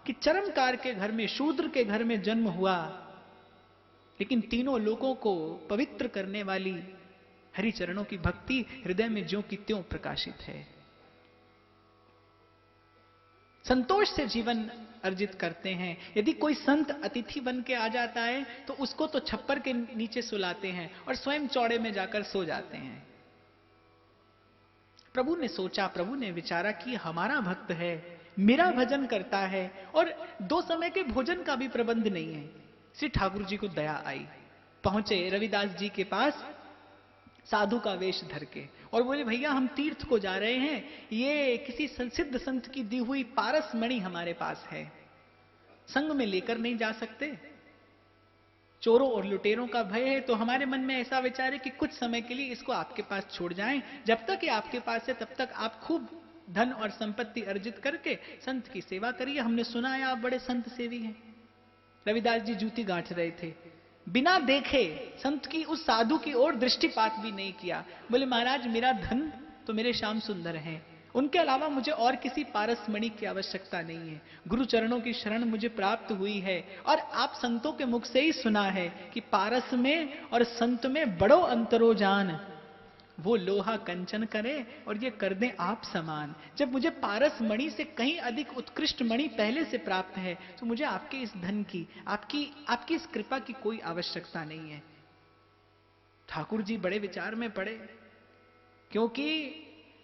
कि चरमकार के घर में, शूद्र के घर में जन्म हुआ, लेकिन तीनों लोगों को पवित्र करने वाली हरि चरणों की भक्ति हृदय में ज्यों की त्यों प्रकाशित है। संतोष से जीवन अर्जित करते हैं। यदि कोई संत अतिथि बन के आ जाता है तो उसको तो छप्पर के नीचे सुलाते हैं और स्वयं चौड़े में जाकर सो जाते हैं। प्रभु ने सोचा, प्रभु ने विचारा कि हमारा भक्त है, मेरा भजन करता है और 2 समय के भोजन का भी प्रबंध नहीं है। श्री ठाकुर जी को दया आई, पहुंचे रविदास जी के पास साधु का वेश धर के और बोले, भैया हम तीर्थ को जा रहे हैं, ये किसी सिद्ध संत की दी हुई पारस मणि हमारे पास है, संग में लेकर नहीं जा सकते, चोरों और लुटेरों का भय है, तो हमारे मन में ऐसा विचार है कि कुछ समय के लिए इसको आपके पास छोड़ जाएं, जब तक ये आपके पास है तब तक आप खूब धन और संपत्ति अर्जित करके संत की सेवा करिए, हमने सुना है आप बड़े संत सेवी हैं। रविदास जी जूती गांठ रहे थे, बिना देखे संत की उस साधु की ओर दृष्टिपात भी नहीं किया। बोले, महाराज मेरा धन तो मेरे श्याम सुंदर हैं, उनके अलावा मुझे और किसी पारस मणि की आवश्यकता नहीं है, गुरु चरणों की शरण मुझे प्राप्त हुई है। और आप संतों के मुख से ही सुना है कि पारस में और संत में बड़ो अंतरो जान, वो लोहा कंचन करे और ये कर दें आप समान। जब मुझे पारस मणि से कहीं अधिक उत्कृष्ट मणि पहले से प्राप्त है तो मुझे आपके इस धन की, आपकी इस कृपा की कोई आवश्यकता नहीं है। ठाकुर जी बड़े विचार में पड़े, क्योंकि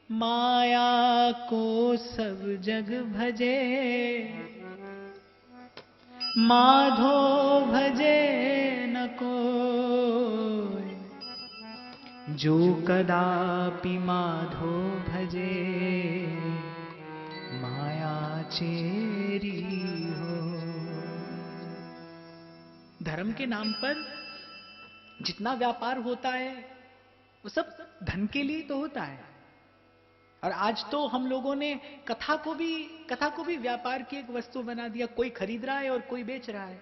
माया को सब जग भजे, माधो भजे न कोई, जो कदापि माधो भजे, माया चेरी हो। धर्म के नाम पर जितना व्यापार होता है वो सब धन के लिए तो होता है। और आज तो हम लोगों ने कथा को भी व्यापार की एक वस्तु बना दिया। कोई खरीद रहा है और कोई बेच रहा है,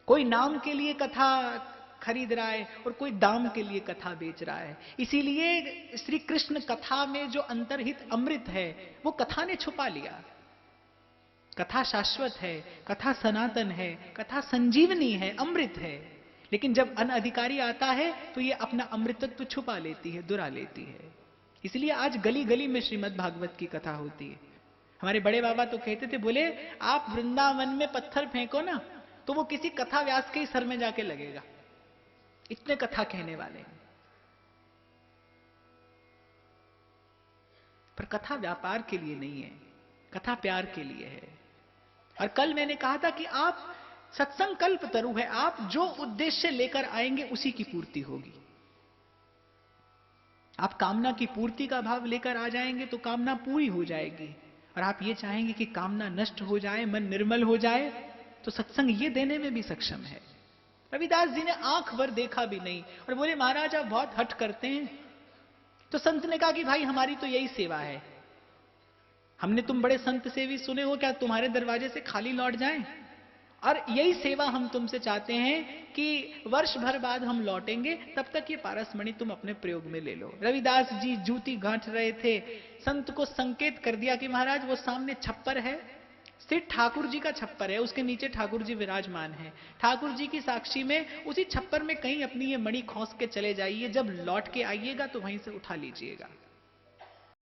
कोई नाम के लिए कथा खरीद रहा है और कोई दाम के लिए कथा बेच रहा है। इसीलिए श्री कृष्ण कथा में जो अंतर्हित अमृत है वो कथा ने छुपा लिया। कथा शाश्वत है, कथा सनातन है, कथा संजीवनी है, अमृत है। लेकिन जब अनअधिकारी आता है तो ये अपना अमृतत्व छुपा लेती है, दुरा लेती है। इसलिए आज गली गली में श्रीमद् भागवत की कथा होती है। हमारे बड़े बाबा तो कहते थे, बोले आप वृंदावन में पत्थर फेंको ना तो वो किसी कथा व्यास के ही सर में जाके लगेगा, इतने कथा कहने वाले हैं। पर कथा व्यापार के लिए नहीं है, कथा प्यार के लिए है। और कल मैंने कहा था कि आप सत्संग कल्प तरु है, आप जो उद्देश्य लेकर आएंगे उसी की पूर्ति होगी। आप कामना की पूर्ति का भाव लेकर आ जाएंगे तो कामना पूरी हो जाएगी। और आप ये चाहेंगे कि कामना नष्ट हो जाए, मन निर्मल हो जाए, तो सत्संग ये देने में भी सक्षम है। रविदास जी ने आंख भर देखा भी नहीं और बोले, महाराज आप बहुत हठ करते हैं। तो संत ने कहा कि भाई हमारी तो यही सेवा है, हमने तुम बड़े संत सेवी सुने हो, क्या तुम्हारे दरवाजे से खाली लौट जाएं? और यही सेवा हम तुमसे चाहते हैं कि वर्ष भर बाद हम लौटेंगे, तब तक ये पारसमणि तुम अपने प्रयोग में ले लो। रविदास जी जूती गांठ रहे थे, संत को संकेत कर दिया कि महाराज वो सामने छप्पर है, सिर्फ ठाकुर जी का छप्पर है, उसके नीचे ठाकुर जी विराजमान है। ठाकुर जी की साक्षी में उसी छप्पर में कहीं अपनी ये मणि खोस के चले जाइए, जब लौट के आइएगा तो वहीं से उठा लीजिएगा।